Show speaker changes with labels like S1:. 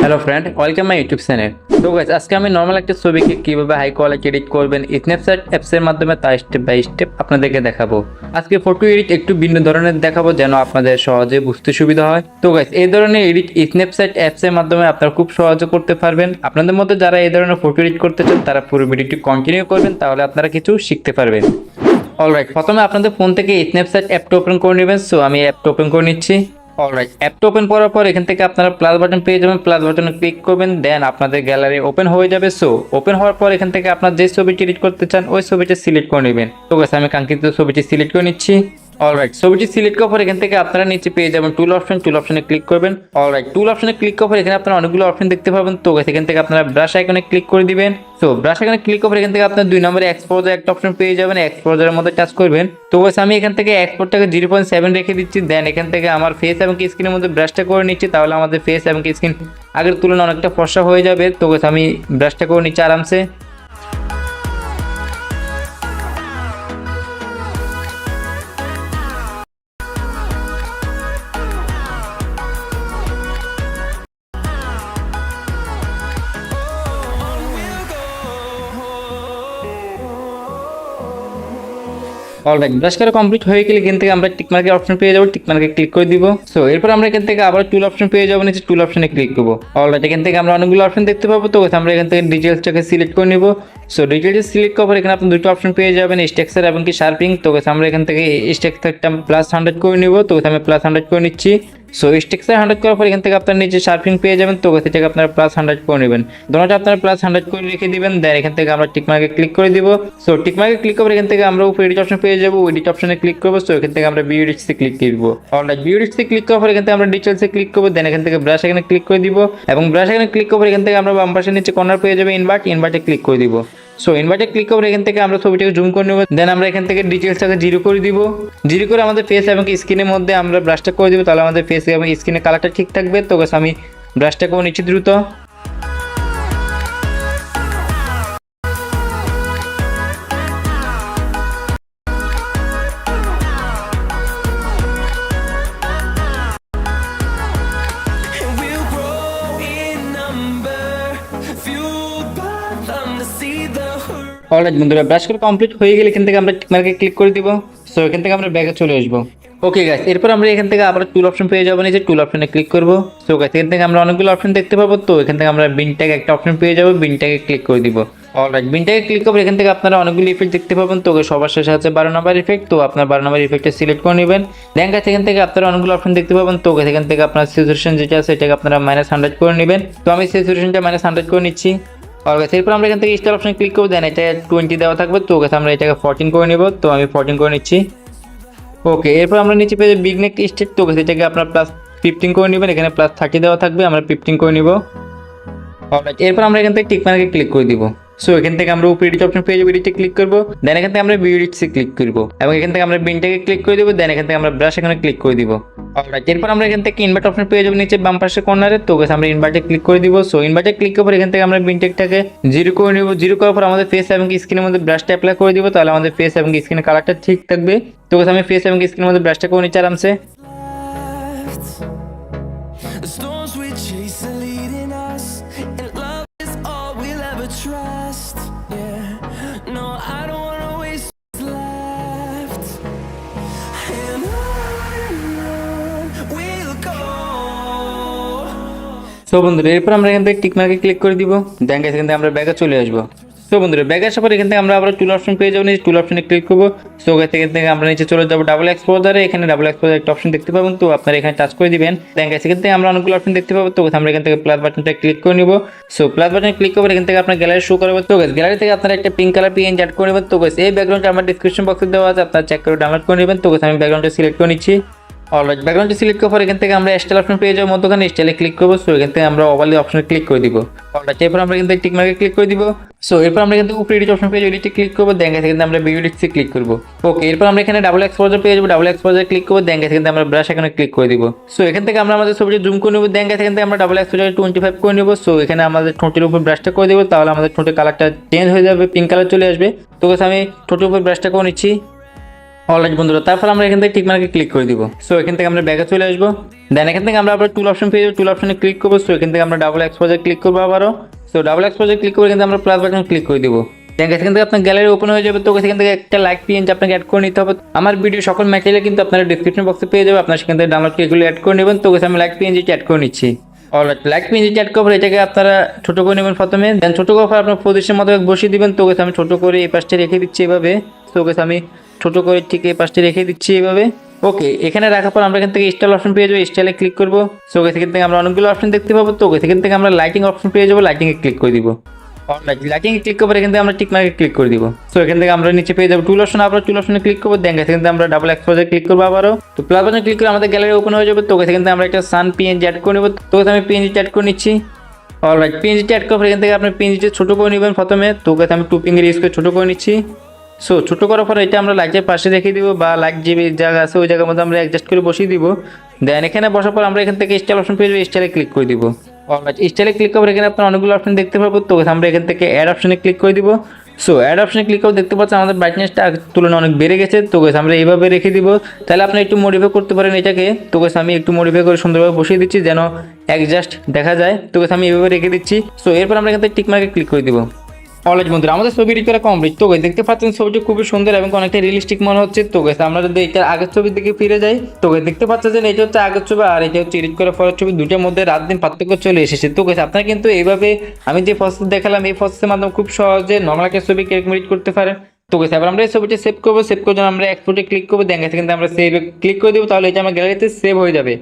S1: Hello friend, welcome my YouTube channel. তো guys, আজকে আমি নর্মাল একটা ছবিকে কিভাবে হাই কোয়ালিটি এডিট করবেন স্ন্যাপচ্যাট অ্যাপসের মাধ্যমে তা স্টেপ বাই স্টেপ আপনাদেরকে দেখাবো। আজকে ফটো এডিট একটু ভিন্ন ধরনের দেখাবো যেন আপনাদের সহজে বুঝতে সুবিধা হয়। তো গাইস, এই ধরনের এডিট স্ন্যাপচ্যাট অ্যাপসের মাধ্যমে আপনারা খুব সহজে করতে পারবেন। আপনাদের মধ্যে যারা এই ধরনের ফটো এডিট করতে চান তারা পুরো ভিডিওটি কন্টিনিউ করবেন, তাহলে আপনারা কিছু শিখতে পারবেন। অলরাইট, প্রথমে আপনাদের ফোন থেকে স্ন্যাপচ্যাট অ্যাপটা ওপেন করে নেবেন। সো আমি অ্যাপটা ওপেন করে নিচ্ছি। অলরাইট, অ্যাপটা ওপেন করার পর এখান থেকে আপনারা প্লাস বাটন পেয়ে যাবেন। প্লাস বাটনে ক্লিক করবেন, দেন আপনাদের গ্যালারি ওপেন হয়ে যাবে। সো ওপেন হওয়ার পর এখান থেকে আপনার যে ছবিটি এডিট করতে চান ওই ছবিটা সিলেক্ট করে নেবেন। তো গাইস, আমি কাঙ্ক্ষিত ছবিটি সিলেক্ট করে নিচ্ছি। অলরাইট, ছবিটি সিলেক্ট করার পর এখান থেকে আপনারা নিচে পেয়ে যাবেন টুল অপশনে ক্লিক করবেন। অলরাইট, টুল অপশনে ক্লিক করার পর এখানে আপনারা অনেকগুলো অপশন দেখতে পাবেন। তো গাইস, এখান থেকে আপনারা ব্রাশ আইকনে ক্লিক করে দিবেন। তো ব্রাশ আইকনে ক্লিক করার পর এখান থেকে আপনারা 2 নম্বরে এক্সপোজার একটা অপশন পেয়ে যাবেন। এক্সপোজারের মধ্যে টাচ করবেন। তো গাইস, আমি এখান থেকে এক্সপোর্টটাকে 0.7 রেখে দিচ্ছি। দেন এখান থেকে আমার ফেস এবং স্ক্রিনের মধ্যে ব্রাশটা করে নিচ্ছি, তাহলে আমাদের ফেস এবং স্ক্রিন আগের তুলনায় অনেকটা ফর্সা হয়ে যাবে। তো গাইস, আমি ব্রাশটা করে নিচ্ছি আরামসে। অলরাইট, ব্রাশ করা কমপ্লিট হয়ে গেলে এখান থেকে আমরা টিকমার্কের অপশন পেয়ে যাবো। টিকমার্কে ক্লিক করে দিব। সো এরপর আমরা এখান থেকে আবার টুল অপশন পেয়ে যাবো, নিচে টুল অপশনে ক্লিক করবো। অলরাইট, এখান থেকে আমরা অনেকগুলো অপশন দেখতে পাবো। তো আমরা এখান থেকে ডিটেলসটাকে সিলেক্ট করে নিব। সো ডিটেলস সিলেক্ট করার পর এখানে আপনি দুটো অপশন পেয়ে যাবেন, স্ট্রাকচার এবং কি শার্পিং। তো আমরা এখান থেকে স্ট্রাকচারটা +100 করে নিব। তো আমি +100 করে নিচ্ছি। সো স্ট্রাকচার 100 করার পর এখান থেকে আপনার নিচে শার্পিং পেয়ে যাবেন। তো এটাকে আপনারা +100 করে নেবেন। দুটোটা আপনারা +100 করে রেখে দিবেন। দেন এখান থেকে আমরা টিকমার্কে ক্লিক করে দিব। সো টিকমার্কে ক্লিক করে এখান থেকে আমরা উপরে এডিট অপশন পেয়ে যাবো। এডিট অপশনে ক্লিক করবো। সো এখান থেকে আমরা ভিউ এডিটসে ক্লিক করব। অলরাইট, ভিউ এডিটসে ক্লিক করার পর এখান থেকে আমরা ডিটেলসে ক্লিক করবো। দেন এখান থেকে ব্রাশ এখানে ক্লিক করে দিব এবং ব্রাশ এখানে ক্লিক করার এখান থেকে আমরা বাম পাশের নিচে কর্নার পেয়ে যাবে ইনভার্টে ক্লিক করে দিব। সো ইনভার্টে ক্লিক করে এখান থেকে আমরা ছবিটাকে জুম করে নেব। দেন আমরা এখান থেকে ডিটেলসটাকে 0 করে দিব। 0 করে আমাদের ফেস এবং স্ক্রিনের মধ্যে আমরা ব্রাশটা করে দিব, তাহলে আমাদের ফেস এবং স্ক্রিনের কালারটা ঠিক থাকবে। তো গাইস, আমি ব্রাশটা করে নিচ্ছি দ্রুত। অলরাইট বন্ধুরা, ব্রাশ করে কমপ্লিট হয়ে গেলে এখান থেকে আমরা টিকমার্কে ক্লিক করে দিব। সো এখান থেকে আমরা ব্যাকে চলে আসবো। ওকে গাইস, এরপর আমরা এখান থেকে আবার টুল অপশন পেয়ে যাবো, নিচে টুল অপশনে ক্লিক করব। সো গাইস, এখান থেকে আমরা অনেকগুলো অপশন দেখতে পাবো। তো এখান থেকে আমরা বিন ট্যাগ একটা অপশন পেয়ে যাবো, বিন ট্যাগে ক্লিক করে দিব। অলরাইট, বিন ট্যাগে ক্লিক করব। এখান থেকে আপনারা অনেকগুলো ইফেক্ট দেখতে পাবেন। তো সবার শেষে আছে 12 নম্বর ইফেক্ট। তো আপনার 12 নম্বর ইফেক্টটা সিলেক্ট করে নেবেন। দেন গাইস, এখান থেকে আপনারা অনেকগুলো অপশন দেখতে পাবেন। তো এখান থেকে আপনার স্যাচুরেশন যেটা আছে এটাকে আপনারা -100 করে নেবেন। তো আমি স্যাচুরেশনটা -100 করে নিচ্ছি। অলরাইট, এরপর আমরা এখান থেকে স্টার অপশনে ক্লিক করব। দেন এটা 20 দেওয়া থাকবে। তো আমরা এটাকে 14 করে নেব। তো আমি 14 করে নিচ্ছি। ওকে, এরপর আমরা নিচে পেয়ে বিগ নেক স্টেট। তো এটাকে আপনার +15 করে নেবেন। এখানে +30 দেওয়া থাকবে, আমরা 15 করে নিব। অলরাইট, এরপর আমরা এখান থেকে টিকমার্কে ক্লিক করে দিব। সো এখান থেকে আমরা উপরে এডিট অপশন পেয়ে যাবো, এডিটে ক্লিক করব। দেন এখান থেকে আমরা ভিউ এডিটসে ক্লিক করব এবং এখান থেকে আমরা বিনটাকে ক্লিক করে দিব। দেন এখান থেকে আমরা ব্রাশ এখানে ক্লিক করে দিব। অলরাইট, এরপর আমরা এখান থেকে ইনভার্ট অপশন পেয়ে যাবো নিচে বাম পাশে কর্নারে। তো আমরা ইনভার্টে ক্লিক করে দিব। সো ইনভার্টে ক্লিক করার পর এখান থেকে আমরা বিনটেকটাকে 0 করে নেব। 0 করার পর আমাদের ফেস এবং স্ক্রিনের মধ্যে ব্রাশটা অ্যাপ্লাই করে দিব, তাহলে আমাদের ফেস এবং স্ক্রিনের কালারটা ঠিক থাকবে। তো আমি ফেস এবং স্ক্রিনের মধ্যে ব্রাশটা করে নিচ্ছি আরামসে।
S2: The storms we chase are leading us, and love is all we'll ever trust. Yeah, no, I don't wanna waste what's left, and on we'll go.
S1: So বন্ধুরা, এরপর আমরা এখান থেকে টিকমার্কে ক্লিক করে দিব। দেন গাইস, এখান থেকে আমরা ব্যাকে চলে আসবো। সো বন্ধুরা, ব্যাকে আসার পর এখান থেকে আমরা আবার টুল অপশন পেয়ে যাবো, নিচে টুল অপশনে ক্লিক করবো। সো এখান থেকে আমরা নিচে চলে যাবো ডাবল এক্সপোজারে। এখানে ডাবল এক্সপোজার একটা অপশন দেখতে পাবেন। তো আপনারা এখানে টাচ করে দিবেন। দেন গাইস, এখান থেকে আমরা অনেকগুলো অপশন দেখতে পাবো। তো আমরা এখান থেকে প্লাস বাটনটা ক্লিক করে নিব। সো প্লাস বাটনে ক্লিক করে এখান থেকে আপনার গ্যালারি শো করবে। তো গাইস, গ্যালারি থেকে আপনারা একটা পিঙ্ক কালার পিএনজি অ্যাড করে নেবেন। তো গাইস, এই ব্যাকগ্রাউন্ডটা আমার ডেসক্রিপশন বক্সে দেওয়া আছে, আপনারা চেক করে ডাউনলোড করে নেবেন। তো গাইস, আমি ব্যাকগ্রাউন্ডটা সিলেক্ট করে নিচ্ছি। অলরাইট, ব্যাকগ্রাউন্ডটা সিলেক্ট করার পর এখান থেকে আমরা স্টাইল অপশন পেয়ে যাবো, মধ্যখানে স্টাইলে ক্লিক করবো। সো এখান থেকে আমরা ওভারলি অপশনে ক্লিক করে দিব। অলরাইট, এরপর আমরা এখান থেকে টিকমার্কে ক্লিক করে দিব। সো এরপর আমরা এখান থেকে উপরে এডিট অপশন পেয়ে যাবো, এডিটে ক্লিক করবো। দেন গাইস, এখানে আমরা ভিউ এডিটসে ক্লিক করবো। ওকে, এরপর আমরা এখানে ডাবল এক্সপোজার পেয়ে যাবো, ডাবল এক্সপোজার ক্লিক করবো। দেন গাইস, এখান থেকে আমরা ব্রাশ এখানে ক্লিক করে দিব। সো এখান থেকে আমরা আমাদের ছবিটা জুম করে নেব। দেন গাইস, এখান থেকে আমরা ডাবল এক্সপোজার 25 করে নেব। সো এখানে আমাদের ঠোঁটের উপর ব্রাশটা করে দেবো, তাহলে আমাদের ঠোঁটের কালারটা চেঞ্জ হয়ে যাবে, পিঙ্ক কালার চলে আসবে। তো গাইস, আমি ঠোঁটের উপর ব্রাশটা করে নিচ্ছি। অলরাইট বন্ধুরা, তারপর আমরা এখান থেকে টিক মার্কে ক্লিক করে দিব। সো এখান থেকে আমরা ব্যাকে চলে আসবো। দেন এখান থেকে আমরা আবার টুল অপশন পেয়ে যাবো, টুল অপশনে ক্লিক করবো। সো এখান থেকে আমরা ডাবল এক্সপোজার ক্লিক করবো আবারও। সো ডাবল এক্সপোজার ক্লিক করে কিন্তু আমরা প্লাস বাটন ক্লিক করে দিব। দেন এখান থেকে আপনার গ্যালারি ওপেন হয়ে যাবে। তো এখান থেকে একটা লাইক পিএনজি আপনাকে অ্যাড করে নিতে হবে। আমার ভিডিও সকল ম্যাটেরিয়াল কিন্তু আপনারা ডিসক্রিপশন বক্সে পেয়ে যাবে, আপনার সেখান থেকে ডাউনলোড করে এগুলো অ্যাড করে নেবেন। তো আমি লাইক পিএনজিটি অ্যাড করে নিচ্ছি। অলরাইট, লাইক পিএনজিটি অ্যাড করার পর এটাকে আপনারা ছোটো করে নেবেন প্রথমে। দেন ছোটো করার পর আপনার পজিশনের মতো বসিয়ে দিবেন। তো আমি ছোটো করে এই পাশটা রেখে দিচ্ছি এভাবে। তো আমি ছোটো করে ঠিক এই পাশটা রেখে দিচ্ছি এভাবে। ওকে, এখানে রাখার পর আমরা এখান থেকে স্টাইল অপশন পেয়ে যাবো, স্টাইলে ক্লিক করবো। সো এখান থেকে আমরা অনেকগুলো অপশন দেখতে পাবো। তো এখান থেকে আমরা লাইটিং অপশন পেয়ে যাবো, লাইটিংয়ে ক্লিক করে দিব। অলরাইট, লাইটিংয়ে ক্লিক করবো, এখান থেকে আমরা টিক মার্কে ক্লিক করে দিব। সো এখান থেকে আমরা নিচে পেয়ে যাবো টুল অপশন, আবার টুল অপশনে ক্লিক করবো। দেন এখান থেকে আমরা ডাবল এক্সপোজার ক্লিক করবো আবারও। তো প্লাস বাটনে ক্লিক করে আমাদের গ্যালারি ওপেন হয়ে যাবে। তো এখান থেকে আমরা একটা সান পিএনজি অ্যাড করে নেবো। তো আমি পিএনজি অ্যাড করে নিচ্ছি। অলরাইট, পিএনজি অ্যাড করার পর এখান থেকে আপনি পিএনজিটা ছোটো করে নেবেন প্রথমে। তো আমি টু ফিঙ্গার ইউজ করে ছোটো করে নিচ্ছি। সো ছোটো করার পর এটা আমরা লাইটের পাশে রেখে দিব, বা লাইট যে জায়গা আছে ওই জায়গার মধ্যে আমরা অ্যাডজাস্ট করে বসিয়ে দিব। দেন এখানে বসার পর আমরা এখান থেকে স্টাইল অপশন পেয়ে যাবো, স্টাইলে ক্লিক করে দিব। অলরাইট, স্টাইলে ক্লিক করার এখানে আপনার অনেকগুলো অপশন দেখতে পাবো। তো আমরা এখান থেকে অ্যাড অপশনে ক্লিক করে দিব। সো অ্যাড অপশনে ক্লিক করে দেখতে পাচ্ছেন আমাদের ব্রাইটনেসটা আগের তুলনায় অনেক বেড়ে গেছে। তো আমরা এইভাবে রেখে দিব। তাহলে আপনি একটু মডিফাই করতে পারেন এটাকে। তো আমি একটু মডিফাই করে সুন্দরভাবে বসিয়ে দিচ্ছি যেন অ্যাডজাস্ট দেখা যায়। তো আমি এইভাবে রেখে দিচ্ছি। সো এরপর আমরা এখান থেকে টিক মার্কে ক্লিক করে দিব। অলরেডি বন্ধুরা, আমাদের ছবি এডিট করা কমপ্লিট। তো দেখতে পাচ্ছেন ছবিটি খুবই সুন্দর এবং অনেকটা রিয়েলিস্টিক মনে হচ্ছে। তো আমরা যদি এটার আগের ছবির দিকে ফিরে যাই, তো দেখতে পাচ্ছেন যে এটা হচ্ছে আগের ছবি আর এটা হচ্ছে এডিট করা পরের ছবি, দুটোর মধ্যে রাত দিন পার্থক্য চলে এসেছে। তো আপনারা কিন্তু এইভাবে আমি যে প্রসেস দেখালাম এই প্রসেসের মাধ্যমে খুব সহজে নর্মাল একটা ছবি কিরকম এডিট করতে পারেন। তো এবার আমরা এই ছবিটা সেভ করবো। সেভ করার জন্য আমরা এক্সপোর্টে ক্লিক করবো। দেখা কিন্তু আমরা সেভ ক্লিক করে দেবো, তাহলে এটা আমার গ্যালারিতে সেভ হয়ে যাবে।